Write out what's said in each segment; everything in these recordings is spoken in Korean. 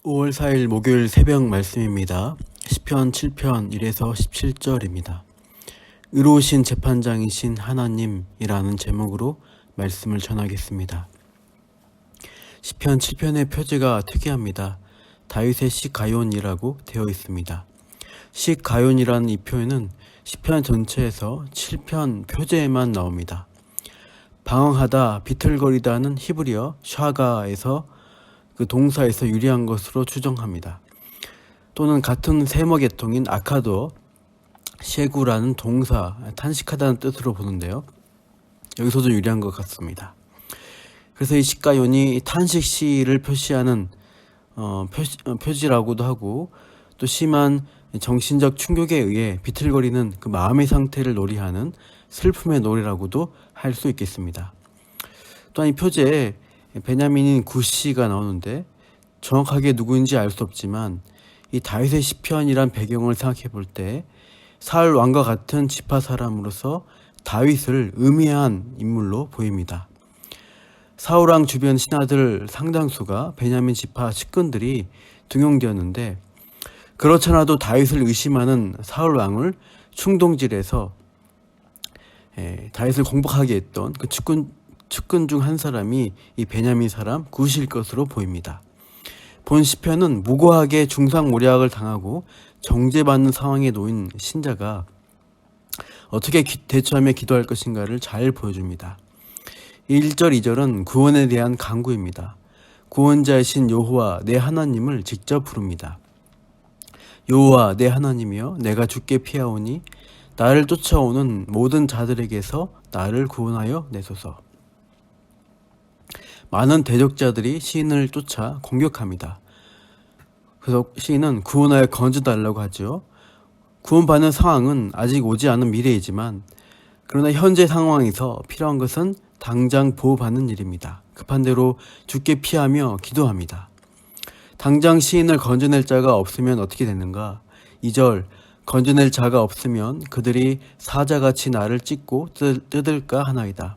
5월 4일 목요일 새벽 말씀입니다. 시편 7편 1에서 17절입니다. 의로우신 재판장이신 하나님이라는 제목으로 말씀을 전하겠습니다. 시편 7편의 표제가 특이합니다. 다윗의 시가욘이라고 되어 있습니다. 시가욘이라는 이 표현은 시편 전체에서 7편 표제에만 나옵니다. 방황하다, 비틀거리다는 히브리어 샤가에서 그 동사에서 유래한 것으로 추정합니다. 또는 같은 세머 계통인 아카도 셰구라는 동사, 탄식하다는 뜻으로 보는데요. 여기서도 유래한 것 같습니다. 그래서 이 시가욘이 탄식시를 표시하는 표지라고도 하고, 또 심한 정신적 충격에 의해 비틀거리는 그 마음의 상태를 놀이하는 슬픔의 노래라고도 할 수 있겠습니다. 또한 이 표제에 베냐민인 구시가 나오는데 정확하게 누구인지 알 수 없지만 이 다윗의 시편이란 배경을 생각해 볼 때 사울 왕과 같은 지파 사람으로서 다윗을 의미한 인물로 보입니다. 사울 왕 주변 신하들 상당수가 베냐민 지파 측근들이 등용되었는데, 그렇잖아도 다윗을 의심하는 사울 왕을 충동질해서 다윗을 공박하게 했던 그 측근 중 한 사람이 이 베냐민 사람 구시일 것으로 보입니다. 본 시편은 무고하게 중상모략을 당하고 정죄받는 상황에 놓인 신자가 어떻게 대처하며 기도할 것인가를 잘 보여줍니다. 1절, 2절은 구원에 대한 간구입니다. 구원자이신 여호와 내 하나님을 직접 부릅니다. 여호와 내 하나님이여, 내가 주께 피하오니 나를 쫓아오는 모든 자들에게서 나를 구원하여 내소서. 많은 대적자들이 시인을 쫓아 공격합니다. 그래서 시인은 구원하여 건져달라고 하죠. 구원받는 상황은 아직 오지 않은 미래이지만, 그러나 현재 상황에서 필요한 것은 당장 보호받는 일입니다. 급한 대로 주께 피하며 기도합니다. 당장 시인을 건져낼 자가 없으면 어떻게 되는가? 2절, 건져낼 자가 없으면 그들이 사자같이 나를 찢고 뜯을까 하나이다.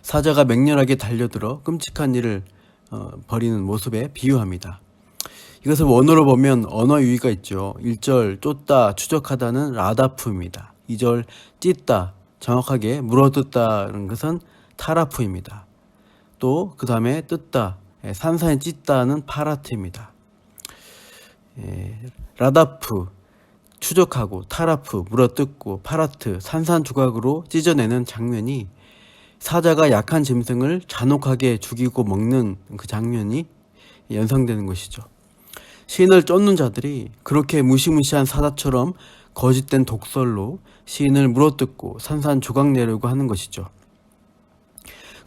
사자가 맹렬하게 달려들어 끔찍한 일을 벌이는 모습에 비유합니다. 이것을 원어로 보면 언어 유희가 있죠. 1절 쫓다, 추적하다는 라다프입니다. 2절 찢다, 정확하게 물어뜯다는 것은 타라프입니다. 또 그 다음에 뜯다, 산산에 찢다는 파라트입니다. 라다프, 추적하고, 타라프, 물어뜯고, 파라트, 산산조각으로 찢어내는 장면이 사자가 약한 짐승을 잔혹하게 죽이고 먹는 그 장면이 연상되는 것이죠. 시인을 쫓는 자들이 그렇게 무시무시한 사자처럼 거짓된 독설로 시인을 물어뜯고 산산조각 내려고 하는 것이죠.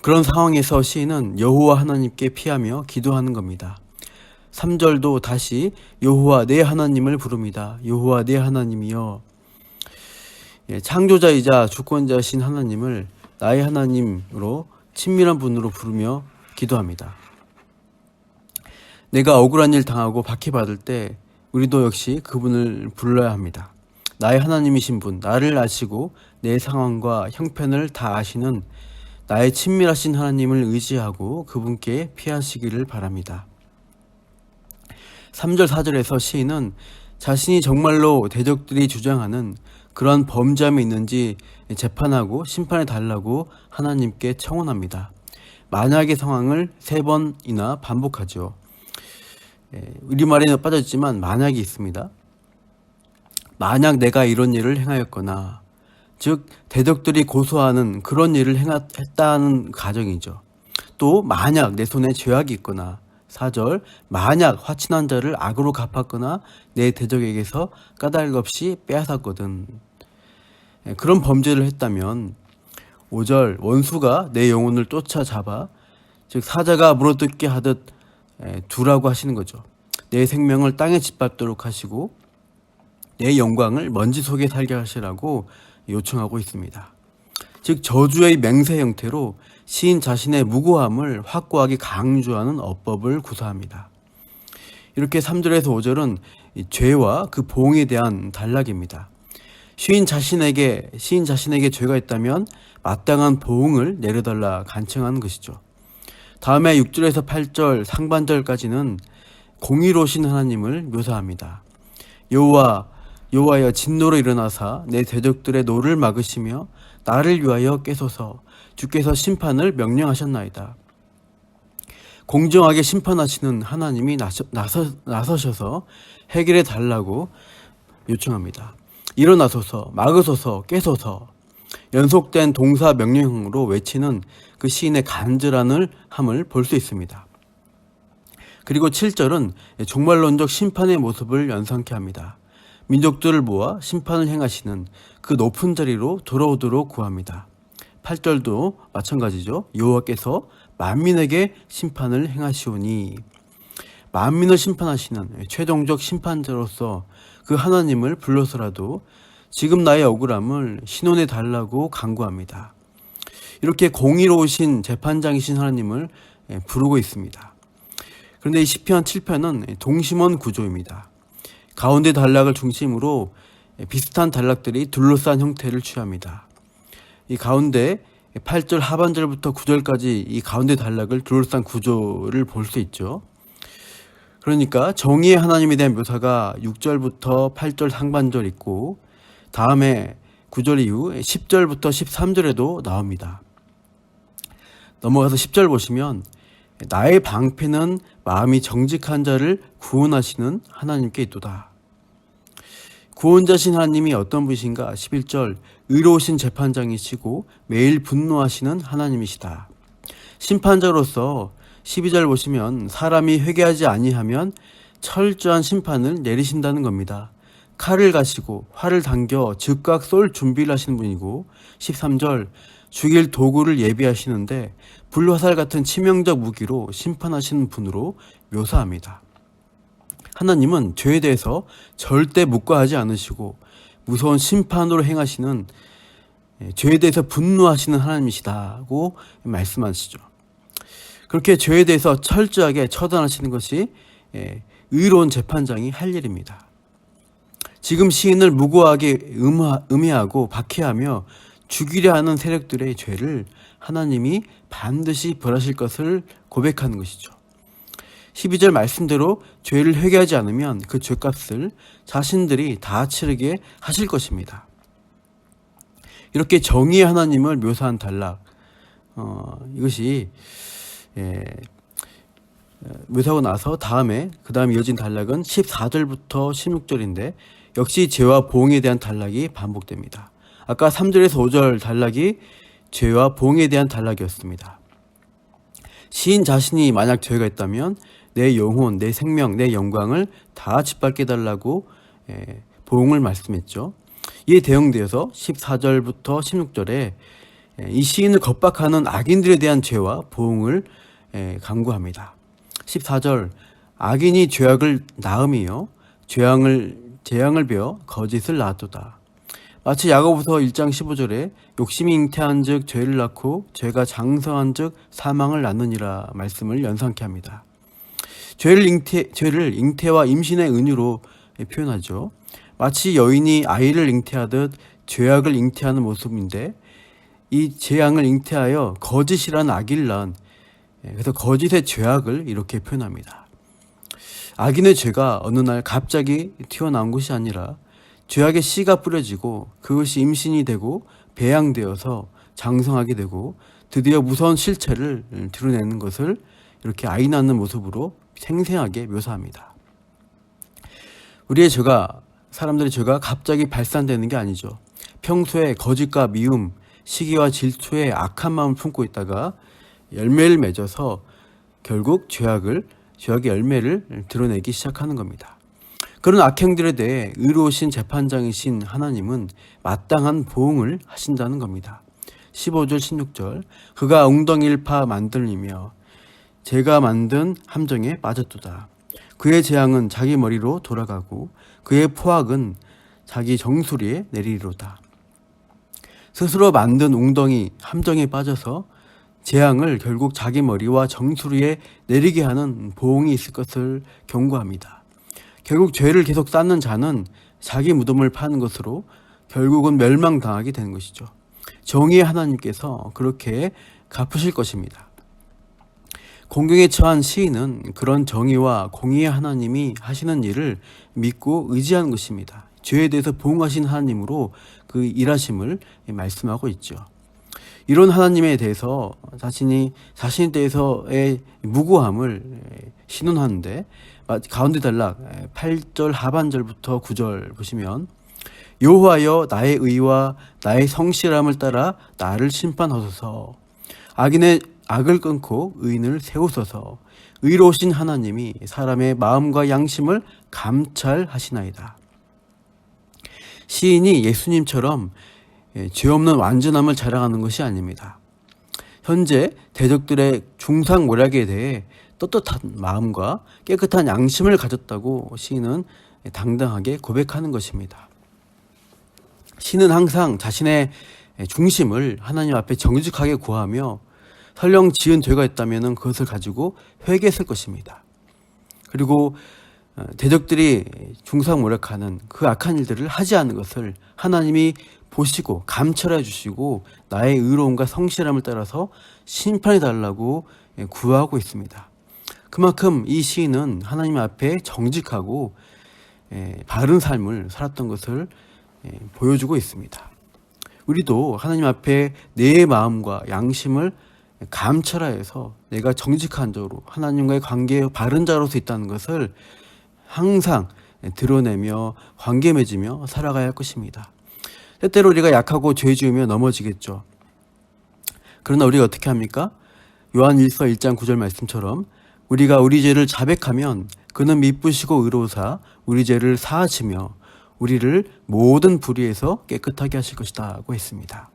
그런 상황에서 시인은 여호와 하나님께 피하며 기도하는 겁니다. 3절도 다시 여호와 내 하나님을 부릅니다. 여호와 내 하나님이여, 창조자이자 주권자이신 하나님을 나의 하나님으로 친밀한 분으로 부르며 기도합니다. 내가 억울한 일 당하고 박해받을 때 우리도 역시 그분을 불러야 합니다. 나의 하나님이신 분, 나를 아시고 내 상황과 형편을 다 아시는 나의 친밀하신 하나님을 의지하고 그분께 피하시기를 바랍니다. 3절, 4절에서 시인은 자신이 정말로 대적들이 주장하는 그런 범죄함이 있는지 재판하고 심판해 달라고 하나님께 청원합니다. 만약의 상황을 3번이나 반복하죠. 우리말에는 빠져있지만 만약이 있습니다. 만약 내가 이런 일을 행하였거나, 즉 대적들이 고소하는 그런 일을 했다는 가정이죠. 또 만약 내 손에 죄악이 있거나, 4절 만약 화친한 자를 악으로 갚았거나 내 대적에게서 까닭 없이 빼앗았거든. 그런 범죄를 했다면 5절 원수가 내 영혼을 쫓아잡아, 즉 사자가 물어뜯게 하듯 두라고 하시는 거죠. 내 생명을 땅에 짓밟도록 하시고 내 영광을 먼지 속에 살게 하시라고 요청하고 있습니다. 즉 저주의 맹세 형태로 시인 자신의 무고함을 확고하게 강조하는 어법을 구사합니다. 이렇게 3절에서 5절은 죄와 그 보응에 대한 단락입니다. 시인 자신에게 죄가 있다면 마땅한 보응을 내려달라 간청하는 것이죠. 다음에 6절에서 8절 상반절까지는 공의로우신 하나님을 묘사합니다. 여호와여 진노로 일어나사 내 대적들의 노를 막으시며 나를 위하여 깨소서. 주께서 심판을 명령하셨나이다. 공정하게 심판하시는 하나님이 나서셔서 해결해 달라고 요청합니다. 일어나소서, 막으소서, 깨소서. 연속된 동사 명령형으로 외치는 그 시인의 간절함을 볼 수 있습니다. 그리고 7절은 종말론적 심판의 모습을 연상케 합니다. 민족들을 모아 심판을 행하시는 그 높은 자리로 돌아오도록 구합니다. 8절도 마찬가지죠. 여호와께서 만민에게 심판을 행하시오니, 만민을 심판하시는 최종적 심판자로서 그 하나님을 불러서라도 지금 나의 억울함을 신원해 달라고 간구합니다. 이렇게 공의로우신 재판장이신 하나님을 부르고 있습니다. 그런데 이 시편 7편은 동심원 구조입니다. 가운데 단락을 중심으로 비슷한 단락들이 둘러싼 형태를 취합니다. 이 가운데 8절 하반절부터 9절까지 이 가운데 단락을 둘러싼 구조를 볼 수 있죠. 그러니까 정의의 하나님에 대한 묘사가 6절부터 8절 상반절 있고, 다음에 9절 이후 10절부터 13절에도 나옵니다. 넘어가서 10절 보시면 나의 방패는 마음이 정직한 자를 구원하시는 하나님께 있도다. 구원자신 하나님이 어떤 분이신가? 11절 의로우신 재판장이시고 매일 분노하시는 하나님이시다. 심판자로서 12절 보시면 사람이 회개하지 아니하면 철저한 심판을 내리신다는 겁니다. 칼을 가시고 활을 당겨 즉각 쏠 준비를 하시는 분이고, 13절 죽일 도구를 예비하시는데 불화살 같은 치명적 무기로 심판하시는 분으로 묘사합니다. 하나님은 죄에 대해서 절대 묵과하지 않으시고 무서운 심판으로 행하시는, 죄에 대해서 분노하시는 하나님이시다고 말씀하시죠. 그렇게 죄에 대해서 철저하게 처단하시는 것이 의로운 재판장이 할 일입니다. 지금 시인을 무고하게 음해하고 박해하며 죽이려 하는 세력들의 죄를 하나님이 반드시 벌하실 것을 고백하는 것이죠. 12절 말씀대로 죄를 회개하지 않으면 그 죄값을 자신들이 다 치르게 하실 것입니다. 이렇게 정의의 하나님을 묘사한 단락, 이것이 묘사하고 나서 그 다음에 이어진 단락은 14절부터 16절인데 역시 죄와 보응에 대한 단락이 반복됩니다. 아까 3절에서 5절 단락이 죄와 보응에 대한 단락이었습니다. 시인 자신이 만약 죄가 있다면 내 영혼, 내 생명, 내 영광을 다 짓밟게 달라고 보응을 말씀했죠. 이에 대응되어서 14절부터 16절에 이 시인을 겁박하는 악인들에 대한 죄와 보응을 간구합니다. 14절 악인이 죄악을 낳음이요 재앙을 베어 거짓을 낳았도다. 마치 야고보서 1장 15절에 욕심이 잉태한 즉 죄를 낳고 죄가 장성한 즉 사망을 낳느니라 말씀을 연상케 합니다. 죄를 잉태와 임신의 은유로 표현하죠. 마치 여인이 아이를 잉태하듯 죄악을 잉태하는 모습인데, 이 재앙을 잉태하여 거짓이라는 아기를 낳은, 그래서 거짓의 죄악을 이렇게 표현합니다. 악인의 죄가 어느 날 갑자기 튀어나온 것이 아니라 죄악의 씨가 뿌려지고 그것이 임신이 되고 배양되어서 장성하게 되고 드디어 무서운 실체를 드러내는 것을 이렇게 아이 낳는 모습으로 생생하게 묘사합니다. 사람들의 죄가 갑자기 발산되는 게 아니죠. 평소에 거짓과 미움, 시기와 질투에 악한 마음을 품고 있다가 열매를 맺어서 결국 죄악의 열매를 드러내기 시작하는 겁니다. 그런 악행들에 대해 의로우신 재판장이신 하나님은 마땅한 보응을 하신다는 겁니다. 15절 16절 그가 웅덩이를 파 만들리며 제가 만든 함정에 빠졌도다. 그의 재앙은 자기 머리로 돌아가고 그의 포악은 자기 정수리에 내리리로다. 스스로 만든 웅덩이 함정에 빠져서 재앙을 결국 자기 머리와 정수리에 내리게 하는 보응이 있을 것을 경고합니다. 결국 죄를 계속 쌓는 자는 자기 무덤을 파는 것으로 결국은 멸망당하게 되는 것이죠. 정의의 하나님께서 그렇게 갚으실 것입니다. 공경에 처한 시인은 그런 정의와 공의의 하나님이 하시는 일을 믿고 의지하는 것입니다. 죄에 대해서 보응하신 하나님으로 그 일하심을 말씀하고 있죠. 이런 하나님에 대해서 자신에 대해서의 무고함을 신원하는데 가운데 단락 8절 하반절부터 9절 보시면 여호와여 나의 의와 나의 성실함을 따라 나를 심판하소서. 악인의 악을 끊고 의인을 세우소서. 의로우신 하나님이 사람의 마음과 양심을 감찰하시나이다. 시인이 예수님처럼 죄 없는 완전함을 자랑하는 것이 아닙니다. 현재 대적들의 중상모략에 대해 떳떳한 마음과 깨끗한 양심을 가졌다고 시인은 당당하게 고백하는 것입니다. 시인은 항상 자신의 중심을 하나님 앞에 정직하게 구하며 설령 지은 죄가 있다면 그것을 가지고 회개했을 것입니다. 그리고 대적들이 중상모략하는 그 악한 일들을 하지 않는 것을 하나님이 보시고 감찰해 주시고 나의 의로움과 성실함을 따라서 심판해 달라고 구하고 있습니다. 그만큼 이 시인은 하나님 앞에 정직하고 바른 삶을 살았던 것을 보여주고 있습니다. 우리도 하나님 앞에 내 마음과 양심을 감찰하여서 내가 정직한 자로 하나님과의 관계에 바른 자로서 있다는 것을 항상 드러내며 관계 맺으며 살아가야 할 것입니다. 때때로 우리가 약하고 죄 지으며 넘어지겠죠. 그러나 우리가 어떻게 합니까? 요한 1서 1장 9절 말씀처럼 우리가 우리 죄를 자백하면 그는 미쁘시고 의로우사 우리 죄를 사하시며 우리를 모든 불의에서 깨끗하게 하실 것이다고 했습니다.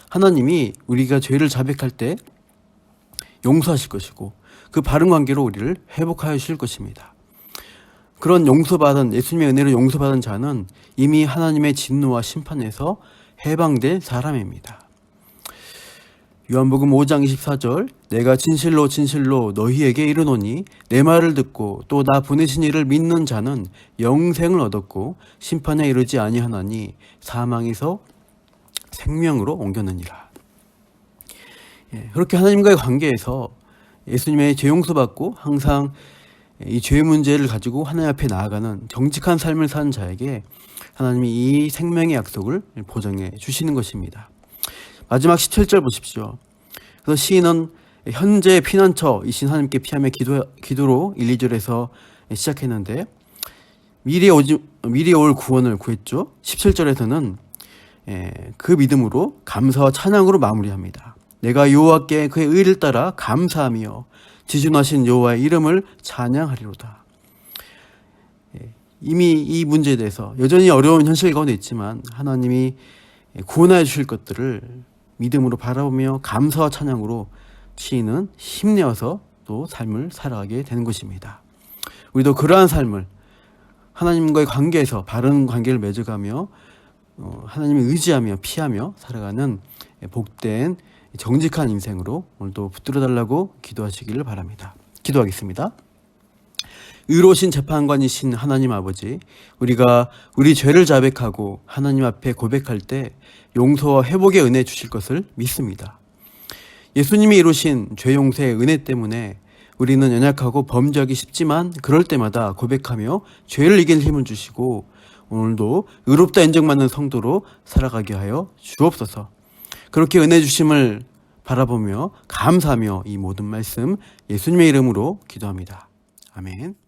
하나님이 우리가 죄를 자백할 때 용서하실 것이고 그 바른 관계로 우리를 회복하여 주실 것입니다. 그런 용서받은 예수님의 은혜로 용서받은 자는 이미 하나님의 진노와 심판에서 해방된 사람입니다. 요한복음 5장 24절 내가 진실로 진실로 너희에게 이르노니 내 말을 듣고 또 나 보내신 이를 믿는 자는 영생을 얻었고 심판에 이르지 아니하나니 사망에서 생명으로 옮겼느니라. 그렇게 하나님과의 관계에서 예수님의 죄 용서받고 항상 이 죄 문제를 가지고 하나님 앞에 나아가는 정직한 삶을 사는 자에게 하나님이 이 생명의 약속을 보장해 주시는 것입니다. 마지막 17절 보십시오. 그래서 시인은 현재 피난처이신 하나님께 피하며 기도로 1, 2절에서 시작했는데 미리 올 구원을 구했죠. 17절에서는 그 믿음으로 감사와 찬양으로 마무리합니다. 내가 여호와께 그의 의를 따라 감사하며 지존하신 여호와의 이름을 찬양하리로다. 이미 이 문제에 대해서 여전히 어려운 현실 가운데 있지만 하나님이 구원하여 주실 것들을 믿음으로 바라보며 감사와 찬양으로 시인은 힘내어서 또 삶을 살아가게 되는 것입니다. 우리도 그러한 삶을 하나님과의 관계에서 바른 관계를 맺어가며 하나님을 의지하며 피하며 살아가는 복된 정직한 인생으로 오늘도 붙들어 달라고 기도하시기를 바랍니다. 기도하겠습니다. 의로우신 재판관이신 하나님 아버지, 우리가 우리 죄를 자백하고 하나님 앞에 고백할 때 용서와 회복의 은혜 주실 것을 믿습니다. 예수님이 이루신 죄 용서의 은혜 때문에 우리는 연약하고 범죄하기 쉽지만 그럴 때마다 고백하며 죄를 이길 힘을 주시고 오늘도 의롭다 인정받는 성도로 살아가게 하여 주옵소서. 그렇게 은혜 주심을 바라보며 감사하며 이 모든 말씀 예수님의 이름으로 기도합니다. 아멘.